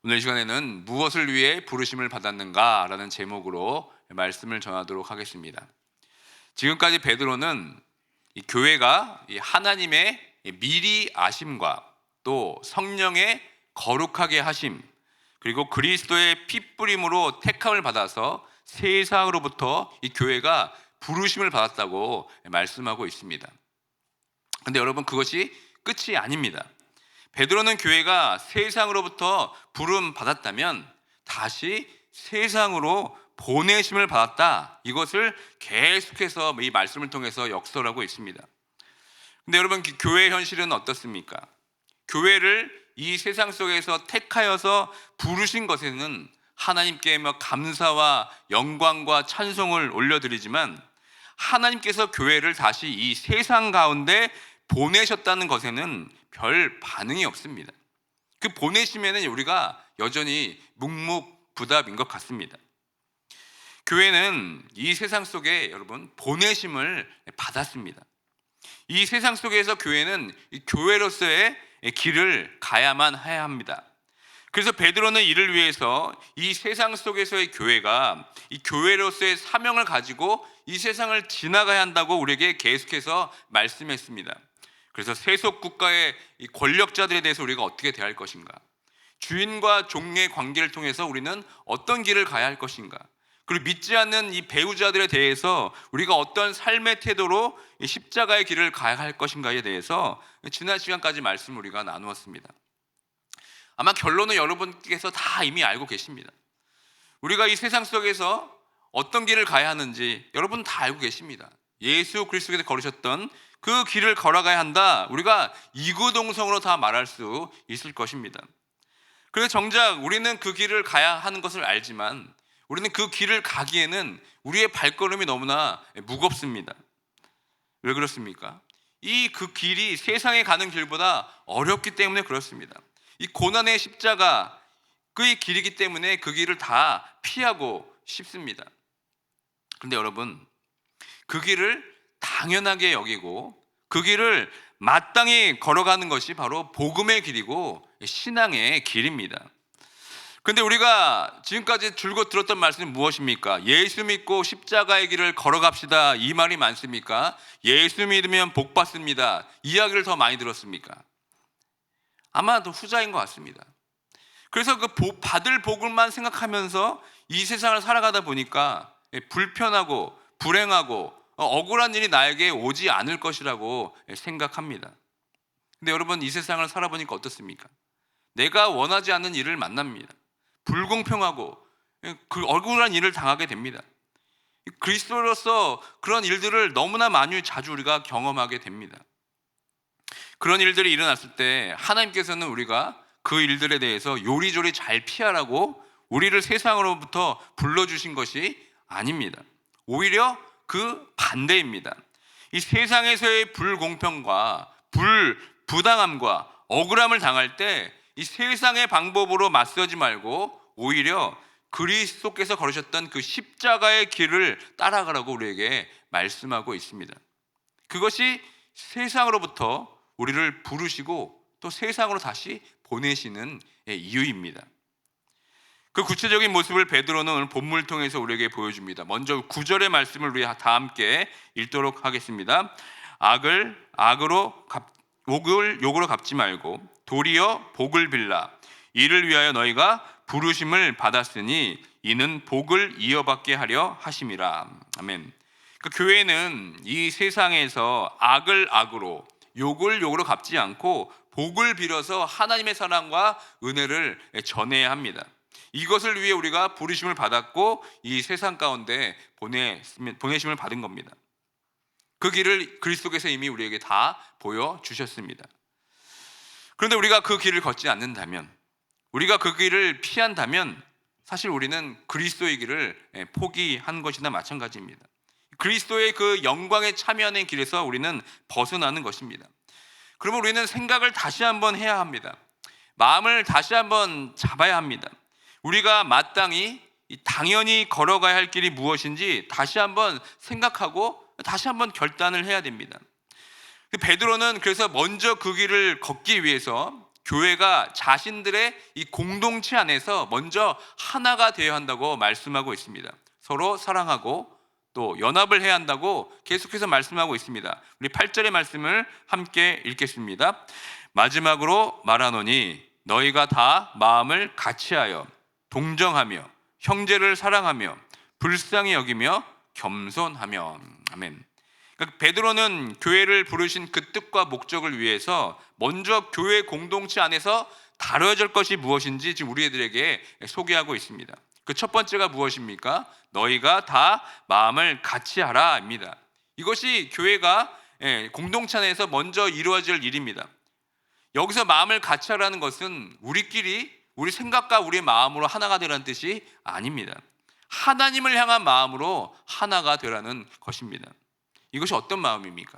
오늘 이 시간에는 무엇을 위해 부르심을 받았는가 라는 제목으로 말씀을 전하도록 하겠습니다. 지금까지 베드로는 이 교회가 이 하나님의 미리 아심과 또 성령의 거룩하게 하심, 그리고 그리스도의 핏뿌림으로 택함을 받아서 세상으로부터 이 교회가 부르심을 받았다고 말씀하고 있습니다. 근데 여러분, 그것이 끝이 아닙니다. 베드로는 교회가 세상으로부터 부름 받았다면 다시 세상으로 보내심을 받았다, 이것을 계속해서 이 말씀을 통해서 역설하고 있습니다. 근데 여러분, 교회의 현실은 어떻습니까? 교회를 이 세상 속에서 택하여서 부르신 것에는 하나님께 감사와 영광과 찬송을 올려드리지만, 하나님께서 교회를 다시 이 세상 가운데 보내셨다는 것에는 별 반응이 없습니다. 그 보내심에는 우리가 여전히 묵묵부답인 것 같습니다. 교회는 이 세상 속에 여러분 보내심을 받았습니다. 이 세상 속에서 교회는 교회로서의 길을 가야만 해야 합니다. 그래서 베드로는 이를 위해서 이 세상 속에서의 교회가 이 교회로서의 사명을 가지고 이 세상을 지나가야 한다고 우리에게 계속해서 말씀했습니다. 그래서 세속 국가의 이 권력자들에 대해서 우리가 어떻게 대할 것인가, 주인과 종의 관계를 통해서 우리는 어떤 길을 가야 할 것인가, 그리고 믿지 않는 이 배우자들에 대해서 우리가 어떤 삶의 태도로 이 십자가의 길을 가야 할 것인가에 대해서 지난 시간까지 말씀을 우리가 나누었습니다. 아마 결론은 여러분께서 다 이미 알고 계십니다. 우리가 이 세상 속에서 어떤 길을 가야 하는지 여러분 다 알고 계십니다. 예수 그리스도께서 걸으셨던 그 길을 걸어가야 한다, 우리가 이구동성으로 다 말할 수 있을 것입니다. 그래서 정작 우리는 그 길을 가야 하는 것을 알지만 우리는 그 길을 가기에는 우리의 발걸음이 너무나 무겁습니다. 왜 그렇습니까? 그 길이 세상에 가는 길보다 어렵기 때문에 그렇습니다. 이 고난의 십자가 그 길이기 때문에 그 길을 다 피하고 싶습니다. 그런데 여러분, 그 길을 당연하게 여기고 그 길을 마땅히 걸어가는 것이 바로 복음의 길이고 신앙의 길입니다. 그런데 우리가 지금까지 줄곧 들었던 말씀이 무엇입니까? 예수 믿고 십자가의 길을 걸어갑시다, 이 말이 많습니까? 예수 믿으면 복 받습니다, 이야기를 더 많이 들었습니까? 아마도 후자인 것 같습니다. 그래서 그 받을 복을만 생각하면서 이 세상을 살아가다 보니까 불편하고 불행하고 억울한 일이 나에게 오지 않을 것이라고 생각합니다. 근데 여러분, 이 세상을 살아보니까 어떻습니까? 내가 원하지 않는 일을 만납니다. 불공평하고 그 억울한 일을 당하게 됩니다. 그리스도로서 그런 일들을 너무나 많이 자주 우리가 경험하게 됩니다. 그런 일들이 일어났을 때 하나님께서는 우리가 그 일들에 대해서 요리조리 잘 피하라고 우리를 세상으로부터 불러주신 것이 아닙니다. 오히려 그 반대입니다. 이 세상에서의 불공평과 부당함과 억울함을 당할 때 이 세상의 방법으로 맞서지 말고 오히려 그리스도께서 걸으셨던 그 십자가의 길을 따라가라고 우리에게 말씀하고 있습니다. 그것이 세상으로부터 우리를 부르시고 또 세상으로 다시 보내시는 이유입니다. 그 구체적인 모습을 베드로는 오늘 본문을 통해서 우리에게 보여줍니다. 먼저 9절의 말씀을 우리 다 함께 읽도록 하겠습니다. 옥을 욕으로 갚지 말고 도리어 복을 빌라. 이를 위하여 너희가 부르심을 받았으니 이는 복을 이어받게 하려 하심이라. 아멘. 그 교회는 이 세상에서 악을 악으로, 욕을 욕으로 갚지 않고 복을 빌어서 하나님의 사랑과 은혜를 전해야 합니다. 이것을 위해 우리가 부르심을 받았고 이 세상 가운데 보내심을 받은 겁니다. 그 길을 그리스도께서 이미 우리에게 다 보여주셨습니다. 그런데 우리가 그 길을 걷지 않는다면, 우리가 그 길을 피한다면 사실 우리는 그리스도의 길을 포기한 것이나 마찬가지입니다. 그리스도의 그 영광에 참여하는 길에서 우리는 벗어나는 것입니다. 그러면 우리는 생각을 다시 한번 해야 합니다. 마음을 다시 한번 잡아야 합니다. 우리가 마땅히 당연히 걸어가야 할 길이 무엇인지 다시 한번 생각하고 다시 한번 결단을 해야 됩니다. 베드로는 그래서 먼저 그 길을 걷기 위해서 교회가 자신들의 이 공동체 안에서 먼저 하나가 되어야 한다고 말씀하고 있습니다. 서로 사랑하고 또 연합을 해야 한다고 계속해서 말씀하고 있습니다. 우리 8절의 말씀을 함께 읽겠습니다. 마지막으로 말하노니 너희가 다 마음을 같이하여 동정하며 형제를 사랑하며 불쌍히 여기며 겸손하며. 아멘. 그러니까 베드로는 교회를 부르신 그 뜻과 목적을 위해서 먼저 교회 공동체 안에서 다뤄질 것이 무엇인지 지금 우리들에게 소개하고 있습니다. 그 첫 번째가 무엇입니까? 너희가 다 마음을 같이 하라입니다. 이것이 교회가 공동체 안에서 먼저 이루어질 일입니다. 여기서 마음을 같이 하라는 것은 우리끼리 우리 생각과 우리의 마음으로 하나가 되라는 뜻이 아닙니다. 하나님을 향한 마음으로 하나가 되라는 것입니다. 이것이 어떤 마음입니까?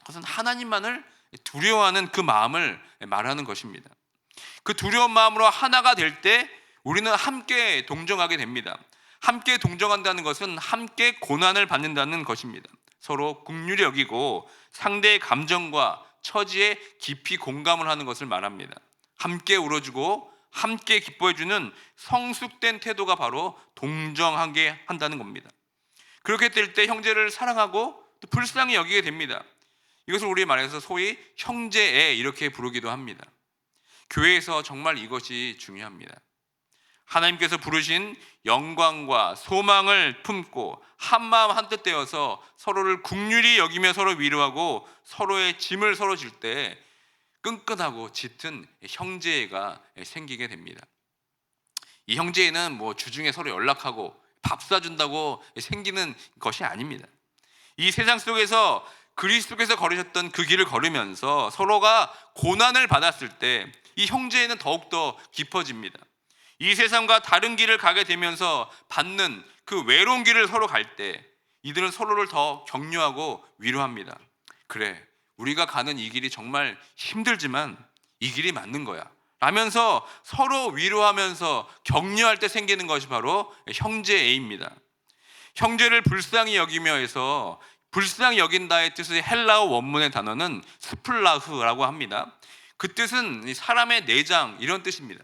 그것은 하나님만을 두려워하는 그 마음을 말하는 것입니다. 그 두려운 마음으로 하나가 될 때 우리는 함께 동정하게 됩니다. 함께 동정한다는 것은 함께 고난을 받는다는 것입니다. 서로 긍휼히 여기고 상대의 감정과 처지에 깊이 공감을 하는 것을 말합니다. 함께 울어주고 함께 기뻐해주는 성숙된 태도가 바로 동정하게 한다는 겁니다. 그렇게 될 때 형제를 사랑하고 또 불쌍히 여기게 됩니다. 이것을 우리 말해서 소위 형제애 이렇게 부르기도 합니다. 교회에서 정말 이것이 중요합니다. 하나님께서 부르신 영광과 소망을 품고 한마음 한뜻 되어서 서로를 긍휼히 여기며 서로 위로하고 서로의 짐을 서로 질 때 끈끈하고 짙은 형제애가 생기게 됩니다. 이 형제애는 주중에 서로 연락하고 밥 사준다고 생기는 것이 아닙니다. 이 세상 속에서 그리스도께서 걸으셨던 그 길을 걸으면서 서로가 고난을 받았을 때 이 형제애는 더욱더 깊어집니다. 이 세상과 다른 길을 가게 되면서 받는 그 외로운 길을 서로 갈 때 이들은 서로를 더 격려하고 위로합니다. 그래, 우리가 가는 이 길이 정말 힘들지만 이 길이 맞는 거야 라면서 서로 위로하면서 격려할 때 생기는 것이 바로 형제애입니다. 형제를 불쌍히 여기며 해서 불쌍히 여긴다의 뜻의 헬라어 원문의 단어는 스플라흐라고 합니다. 그 뜻은 사람의 내장 이런 뜻입니다.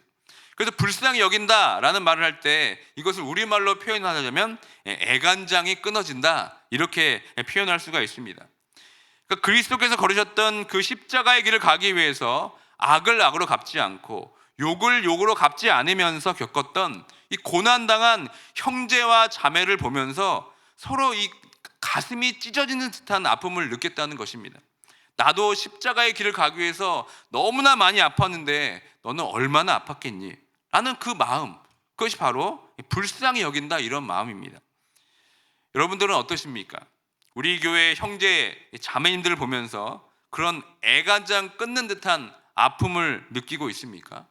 그래서 불쌍히 여긴다라는 말을 할 때 이것을 우리말로 표현하자면 애간장이 끊어진다 이렇게 표현할 수가 있습니다. 그러니까 그리스도께서 걸으셨던 그 십자가의 길을 가기 위해서 악을 악으로 갚지 않고 욕을 욕으로 갚지 않으면서 겪었던 이 고난당한 형제와 자매를 보면서 서로 이 가슴이 찢어지는 듯한 아픔을 느꼈다는 것입니다. 나도 십자가의 길을 가기 위해서 너무나 많이 아팠는데 너는 얼마나 아팠겠니? 라는 그 마음, 그것이 바로 불쌍히 여긴다 이런 마음입니다. 여러분들은 어떠십니까? 우리 교회 형제 자매님들을 보면서 그런 애간장 끊는 듯한 아픔을 느끼고 있습니까?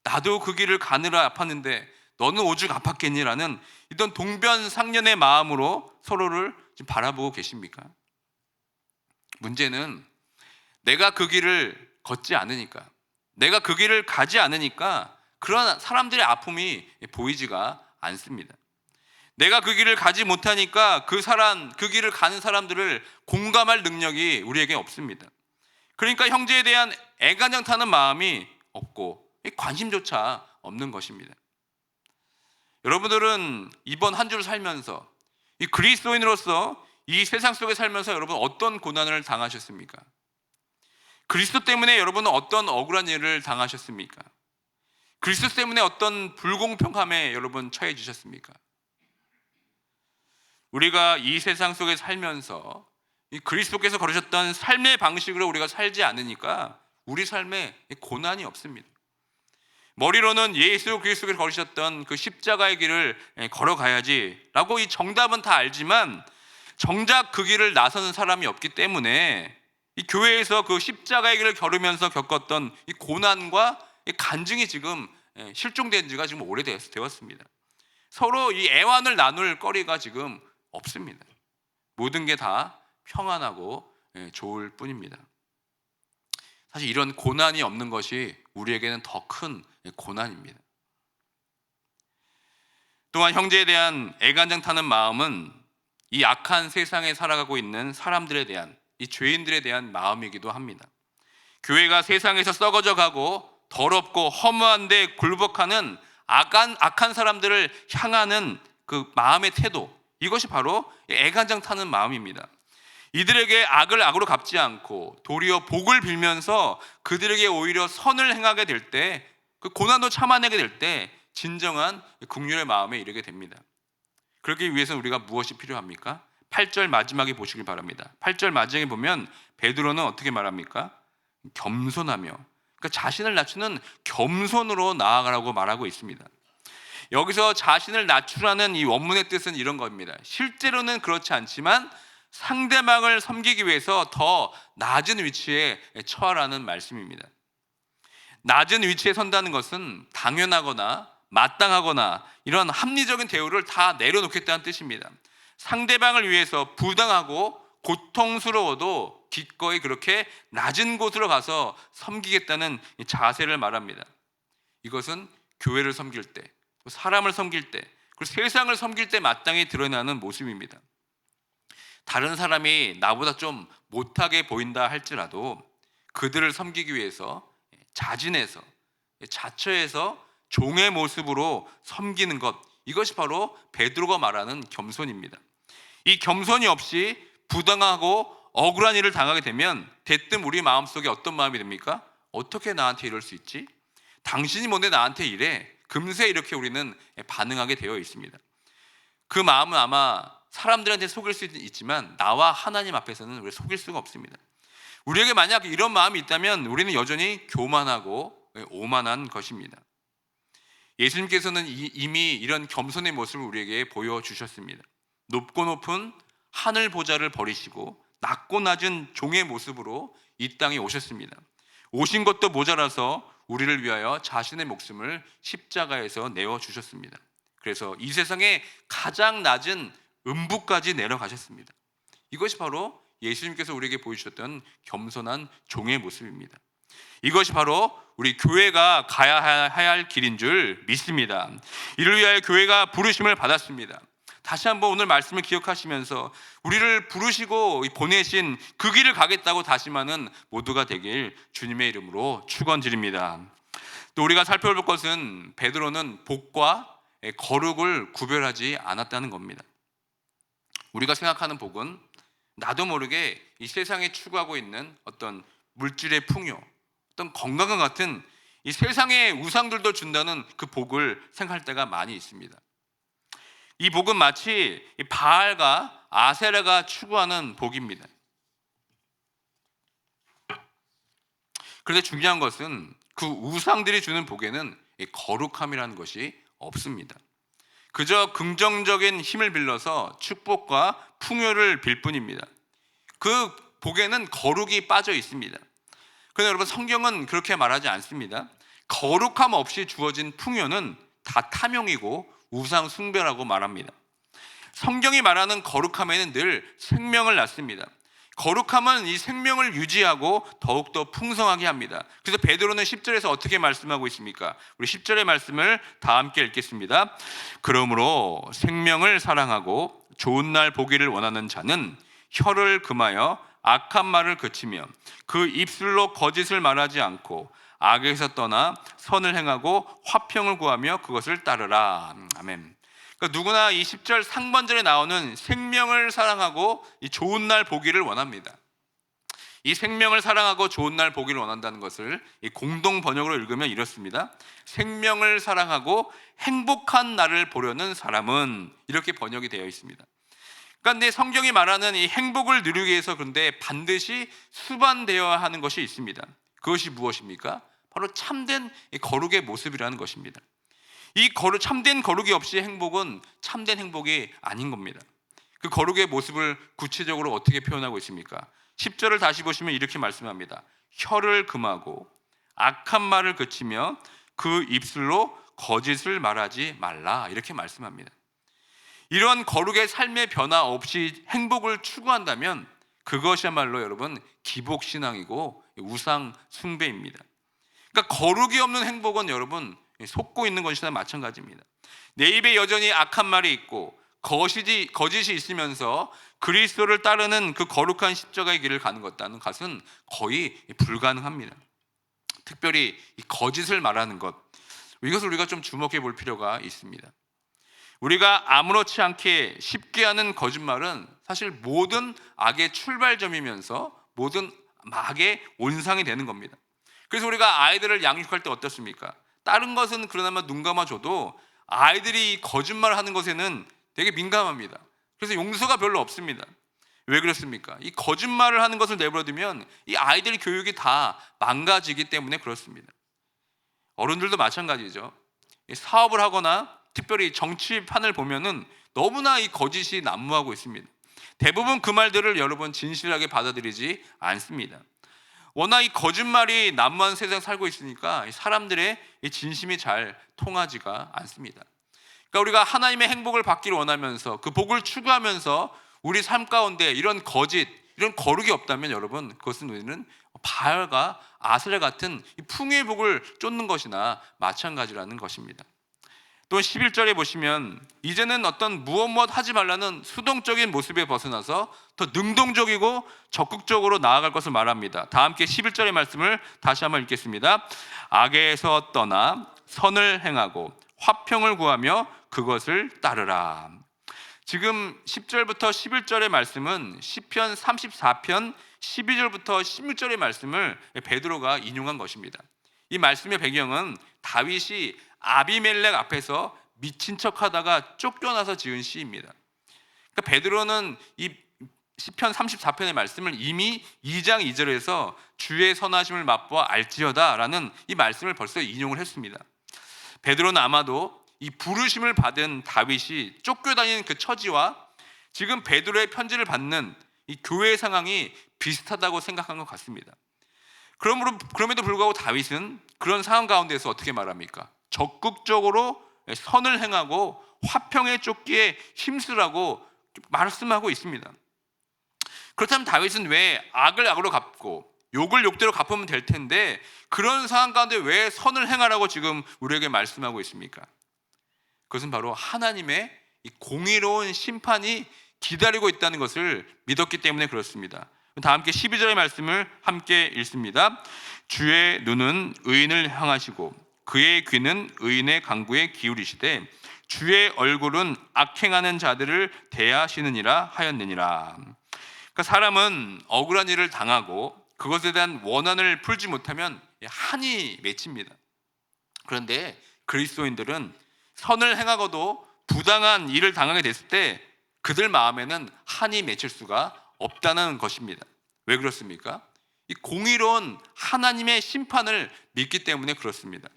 나도 그 길을 가느라 아팠는데 너는 오죽 아팠겠니? 라는 이런 동변상련의 마음으로 서로를 지금 바라보고 계십니까? 문제는 내가 그 길을 걷지 않으니까, 내가 그 길을 가지 않으니까 그런 사람들의 아픔이 보이지가 않습니다. 내가 그 길을 가지 못하니까 그 길을 가는 사람들을 공감할 능력이 우리에게 없습니다. 그러니까 형제에 대한 애간장 타는 마음이 없고 관심조차 없는 것입니다. 여러분들은 이번 한 주를 살면서 이 그리스도인으로서 이 세상 속에 살면서 여러분 어떤 고난을 당하셨습니까? 그리스도 때문에 여러분은 어떤 억울한 일을 당하셨습니까? 그리스도 때문에 어떤 불공평함에 여러분 처해지셨습니까? 우리가 이 세상 속에 살면서 이 그리스도께서 걸으셨던 삶의 방식으로 우리가 살지 않으니까 우리 삶에 고난이 없습니다. 머리로는 예수 그리스도께서 걸으셨던 그 십자가의 길을 걸어가야지 라고 이 정답은 다 알지만 정작 그 길을 나서는 사람이 없기 때문에 이 교회에서 그 십자가의 길을 걸으면서 겪었던 이 고난과 이 간증이 지금 실종된 지가 지금 오래되었습니다. 서로 이 애환을 나눌 거리가 지금 없습니다. 모든 게 다 평안하고 좋을 뿐입니다. 사실 이런 고난이 없는 것이 우리에게는 더 큰 고난입니다. 또한 형제에 대한 애간장 타는 마음은 이 악한 세상에 살아가고 있는 사람들에 대한 이 죄인들에 대한 마음이기도 합니다. 교회가 세상에서 썩어져 가고 더럽고 허무한 데 굴복하는 악한 사람들을 향하는 그 마음의 태도, 이것이 바로 애간장 타는 마음입니다. 이들에게 악을 악으로 갚지 않고 도리어 복을 빌면서 그들에게 오히려 선을 행하게 될 때, 그 고난도 참아내게 될 때 진정한 긍휼의 마음에 이르게 됩니다. 그러기 위해서는 우리가 무엇이 필요합니까? 8절 마지막에 보시길 바랍니다. 8절 마지막에 보면 베드로는 어떻게 말합니까? 겸손하며, 그러니까 자신을 낮추는 겸손으로 나아가라고 말하고 있습니다. 여기서 자신을 낮추라는 이 원문의 뜻은 이런 겁니다. 실제로는 그렇지 않지만 상대방을 섬기기 위해서 더 낮은 위치에 처하라는 말씀입니다. 낮은 위치에 선다는 것은 당연하거나 마땅하거나 이런 합리적인 대우를 다 내려놓겠다는 뜻입니다. 상대방을 위해서 부당하고 고통스러워도 기꺼이 그렇게 낮은 곳으로 가서 섬기겠다는 자세를 말합니다. 이것은 교회를 섬길 때, 사람을 섬길 때, 그리고 세상을 섬길 때 마땅히 드러나는 모습입니다. 다른 사람이 나보다 좀 못하게 보인다 할지라도 그들을 섬기기 위해서 자진해서, 자처해서 종의 모습으로 섬기는 것, 이것이 바로 베드로가 말하는 겸손입니다. 이 겸손이 없이 부당하고 억울한 일을 당하게 되면 대뜸 우리 마음속에 어떤 마음이 됩니까? 어떻게 나한테 이럴 수 있지? 당신이 뭔데 나한테 이래? 금세 이렇게 우리는 반응하게 되어 있습니다. 그 마음은 아마 사람들한테 속일 수 있지만 나와 하나님 앞에서는 우리가 속일 수가 없습니다. 우리에게 만약 이런 마음이 있다면 우리는 여전히 교만하고 오만한 것입니다. 예수님께서는 이미 이런 겸손의 모습을 우리에게 보여주셨습니다. 높고 높은 하늘 보좌를 버리시고 낮고 낮은 종의 모습으로 이 땅에 오셨습니다. 오신 것도 모자라서 우리를 위하여 자신의 목숨을 십자가에서 내어주셨습니다. 그래서 이 세상에 가장 낮은 음부까지 내려가셨습니다. 이것이 바로 예수님께서 우리에게 보여주셨던 겸손한 종의 모습입니다. 이것이 바로 우리 교회가 가야 할 길인 줄 믿습니다. 이를 위하여 교회가 부르심을 받았습니다. 다시 한번 오늘 말씀을 기억하시면서 우리를 부르시고 보내신 그 길을 가겠다고 다짐하는 모두가 되길 주님의 이름으로 축원드립니다. 또 우리가 살펴볼 것은 베드로는 복과 거룩을 구별하지 않았다는 겁니다. 우리가 생각하는 복은 나도 모르게 이 세상에 추구하고 있는 어떤 물질의 풍요, 어떤 건강과 같은 이 세상의 우상들도 준다는 그 복을 생각할 때가 많이 있습니다. 이 복은 마치 바알과 아세라가 추구하는 복입니다. 그런데 중요한 것은 그 우상들이 주는 복에는 거룩함이라는 것이 없습니다. 그저 긍정적인 힘을 빌려서 축복과 풍요를 빌 뿐입니다. 그 복에는 거룩이 빠져 있습니다. 그런데 여러분, 성경은 그렇게 말하지 않습니다. 거룩함 없이 주어진 풍요는 다 탐욕이고 우상 숭배라고 말합니다. 성경이 말하는 거룩함에는 늘 생명을 낳습니다. 거룩함은 이 생명을 유지하고 더욱더 풍성하게 합니다. 그래서 베드로는 10절에서 어떻게 말씀하고 있습니까? 우리 10절의 말씀을 다 함께 읽겠습니다. 그러므로 생명을 사랑하고 좋은 날 보기를 원하는 자는 혀를 금하여 악한 말을 그치며 그 입술로 거짓을 말하지 않고 악에서 떠나 선을 행하고 화평을 구하며 그것을 따르라. 아멘. 그러니까 누구나 이 10절 상반절에 나오는 생명을 사랑하고 이 좋은 날 보기를 원합니다. 이 생명을 사랑하고 좋은 날 보기를 원한다는 것을 이 공동 번역으로 읽으면 이렇습니다. 생명을 사랑하고 행복한 날을 보려는 사람은, 이렇게 번역이 되어 있습니다. 그런데 성경이 말하는 이 행복을 누리기 위해서 그런데 반드시 수반되어야 하는 것이 있습니다. 그것이 무엇입니까? 바로 참된 거룩의 모습이라는 것입니다. 이 참된 거룩이 없이 행복은 참된 행복이 아닌 겁니다. 그 거룩의 모습을 구체적으로 어떻게 표현하고 있습니까? 10절을 다시 보시면 이렇게 말씀합니다. 혀를 금하고 악한 말을 그치며 그 입술로 거짓을 말하지 말라, 이렇게 말씀합니다. 이런 거룩의 삶의 변화 없이 행복을 추구한다면 그것이야말로 여러분 기복신앙이고 우상 숭배입니다. 그러니까 거룩이 없는 행복은 여러분 속고 있는 것이나 마찬가지입니다. 내 입에 여전히 악한 말이 있고 거짓이 있으면서 그리스도를 따르는 그 거룩한 십자가의 길을 가는 것은 거의 불가능합니다. 특별히 이 거짓을 말하는 것, 이것을 우리가 좀 주목해 볼 필요가 있습니다. 우리가 아무렇지 않게 쉽게 하는 거짓말은 사실 모든 악의 출발점이면서 모든 악의 온상이 되는 겁니다. 그래서 우리가 아이들을 양육할 때 어떻습니까? 다른 것은 그나마 눈 감아줘도 아이들이 거짓말을 하는 것에는 되게 민감합니다. 그래서 용서가 별로 없습니다. 왜 그렇습니까? 이 거짓말을 하는 것을 내버려두면 이 아이들 교육이 다 망가지기 때문에 그렇습니다. 어른들도 마찬가지죠. 사업을 하거나 특별히 정치판을 보면은 너무나 이 거짓이 난무하고 있습니다. 대부분 그 말들을 여러분 진실하게 받아들이지 않습니다. 워낙 이 거짓말이 난무한 세상 살고 있으니까 사람들의 이 진심이 잘 통하지가 않습니다. 그러니까 우리가 하나님의 행복을 받기를 원하면서 그 복을 추구하면서 우리 삶 가운데 이런 거짓, 이런 거룩이 없다면 여러분 그것은 우리는 바알과 아세라 같은 이 풍요의 복을 쫓는 것이나 마찬가지라는 것입니다. 또 11절에 보시면 이제는 어떤 무엇 하지 말라는 수동적인 모습에 벗어나서 더 능동적이고 적극적으로 나아갈 것을 말합니다. 다 함께 11절의 말씀을 다시 한번 읽겠습니다. 악에서 떠나 선을 행하고 화평을 구하며 그것을 따르라. 지금 10절부터 11절의 말씀은 시편 34편 12절부터 16절의 말씀을 베드로가 인용한 것입니다. 이 말씀의 배경은 다윗이 아비멜렉 앞에서 미친 척하다가 쫓겨나서 지은 시입니다. 그러니까 베드로는 이 시편 34편의 말씀을 이미 2장 2절에서 주의 선하심을 맛보아 알지어다라는 이 말씀을 벌써 인용을 했습니다. 베드로는 아마도 이 부르심을 받은 다윗이 쫓겨다니는 그 처지와 지금 베드로의 편지를 받는 이 교회의 상황이 비슷하다고 생각한 것 같습니다. 그럼에도 불구하고 다윗은 그런 상황 가운데서 어떻게 말합니까? 적극적으로 선을 행하고 화평에 쫓기에 힘쓰라고 말씀하고 있습니다. 그렇다면 다윗은 왜 악을 악으로 갚고 욕을 욕대로 갚으면 될 텐데 그런 상황 가운데 왜 선을 행하라고 지금 우리에게 말씀하고 있습니까? 그것은 바로 하나님의 이 공의로운 심판이 기다리고 있다는 것을 믿었기 때문에 그렇습니다. 다 함께 12절의 말씀을 함께 읽습니다. 주의 눈은 의인을 향하시고 그의 귀는 의인의 간구에 기울이시되 주의 얼굴은 악행하는 자들을 대하시느니라 하였느니라. 그러니까 사람은 억울한 일을 당하고 그것에 대한 원한을 풀지 못하면 한이 맺힙니다. 그런데 그리스도인들은 선을 행하고도 부당한 일을 당하게 됐을 때 그들 마음에는 한이 맺힐 수가 없다는 것입니다. 왜 그렇습니까? 이 공의로운 하나님의 심판을 믿기 때문에 그렇습니다.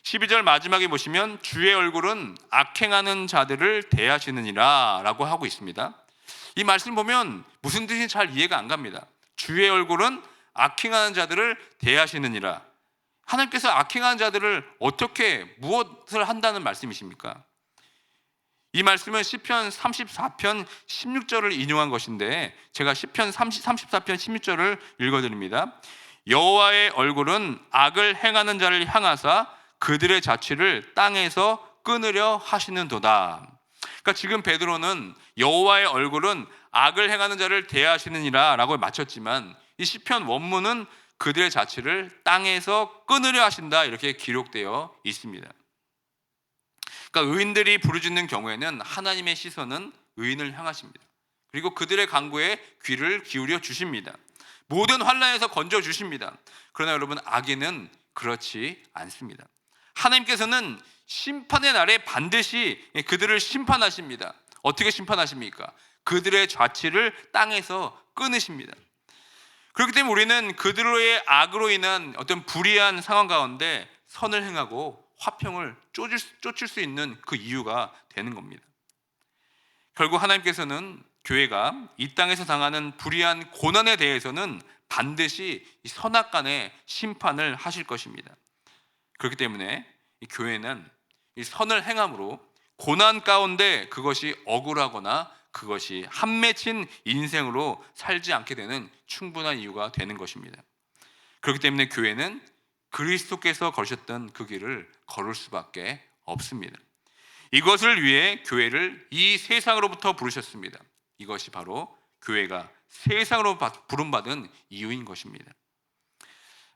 12절 마지막에 보시면 주의 얼굴은 악행하는 자들을 대하시느니라 라고 하고 있습니다. 이 말씀 보면 무슨 뜻인지 잘 이해가 안 갑니다. 주의 얼굴은 악행하는 자들을 대하시느니라. 하나님께서 악행하는 자들을 어떻게 무엇을 한다는 말씀이십니까? 이 말씀은 시편 34편 16절을 인용한 것인데 제가 시편 34편 16절을 읽어드립니다. 여호와의 얼굴은 악을 행하는 자를 향하사 그들의 자취를 땅에서 끊으려 하시는도다. 그러니까 지금 베드로는 여호와의 얼굴은 악을 행하는 자를 대하시느니라 라고 맞췄지만 이 시편 원문은 그들의 자취를 땅에서 끊으려 하신다 이렇게 기록되어 있습니다. 그러니까 의인들이 부르짖는 경우에는 하나님의 시선은 의인을 향하십니다. 그리고 그들의 간구에 귀를 기울여 주십니다. 모든 환난에서 건져 주십니다. 그러나 여러분 악인은 그렇지 않습니다. 하나님께서는 심판의 날에 반드시 그들을 심판하십니다. 어떻게 심판하십니까? 그들의 좌치를 땅에서 끊으십니다. 그렇기 때문에 우리는 그들의 악으로 인한 어떤 불의한 상황 가운데 선을 행하고 화평을 쫓을 수 있는 그 이유가 되는 겁니다. 결국 하나님께서는 교회가 이 땅에서 당하는 불의한 고난에 대해서는 반드시 선악간의 심판을 하실 것입니다. 그렇기 때문에 이 교회는 이 선을 행함으로 고난 가운데 그것이 억울하거나 그것이 한 맺힌 인생으로 살지 않게 되는 충분한 이유가 되는 것입니다. 그렇기 때문에 교회는 그리스도께서 걸으셨던 그 길을 걸을 수밖에 없습니다. 이것을 위해 교회를 이 세상으로부터 부르셨습니다. 이것이 바로 교회가 세상으로 부름받은 이유인 것입니다.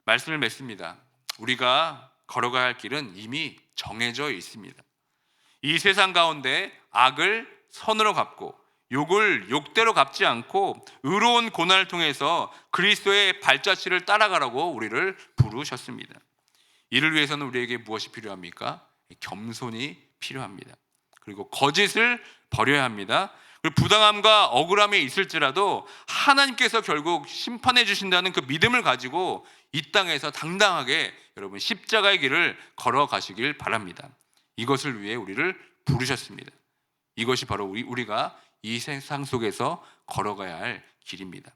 말씀을 맺습니다. 우리가 걸어가야 할 길은 이미 정해져 있습니다. 이 세상 가운데 악을 선으로 갚고 욕을 욕대로 갚지 않고 의로운 고난을 통해서 그리스도의 발자취를 따라가라고 우리를 부르셨습니다. 이를 위해서는 우리에게 무엇이 필요합니까? 겸손이 필요합니다. 그리고 거짓을 버려야 합니다. 그리고 부당함과 억울함이 있을지라도 하나님께서 결국 심판해 주신다는 그 믿음을 가지고 이 땅에서 당당하게 여러분 십자가의 길을 걸어가시길 바랍니다. 이것을 위해 우리를 부르셨습니다. 이것이 바로 우리가 이 세상 속에서 걸어가야 할 길입니다.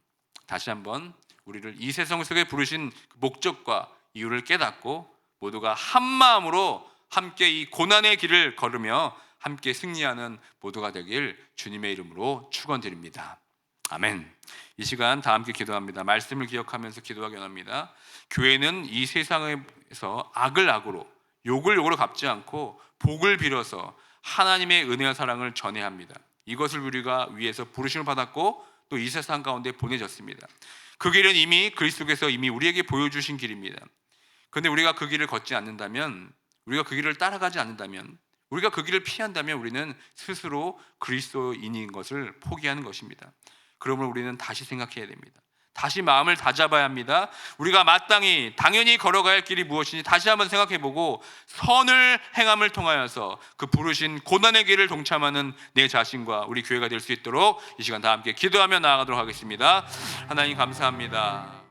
다시 한번 우리를 이 세상 속에 부르신 목적과 이유를 깨닫고 모두가 한 마음으로 함께 이 고난의 길을 걸으며 함께 승리하는 모두가 되길 주님의 이름으로 축원드립니다. 아멘. 이 시간 다 함께 기도합니다. 말씀을 기억하면서 기도하기 원합니다. 교회는 이 세상에서 악을 악으로 욕을 욕으로 갚지 않고 복을 빌어서 하나님의 은혜와 사랑을 전해야 합니다. 이것을 우리가 위해서 부르심을 받았고 또 이 세상 가운데 보내졌습니다. 그 길은 이미 그리스도께서 이미 우리에게 보여주신 길입니다. 그런데 우리가 그 길을 걷지 않는다면, 우리가 그 길을 따라가지 않는다면, 우리가 그 길을 피한다면 우리는 스스로 그리스도인인 것을 포기하는 것입니다. 그러므로 우리는 다시 생각해야 됩니다. 다시 마음을 다잡아야 합니다. 우리가 마땅히 당연히 걸어가야 할 길이 무엇인지 다시 한번 생각해보고 선을 행함을 통하여서 그 부르신 고난의 길을 동참하는 내 자신과 우리 교회가 될 수 있도록 이 시간 다 함께 기도하며 나아가도록 하겠습니다. 하나님 감사합니다.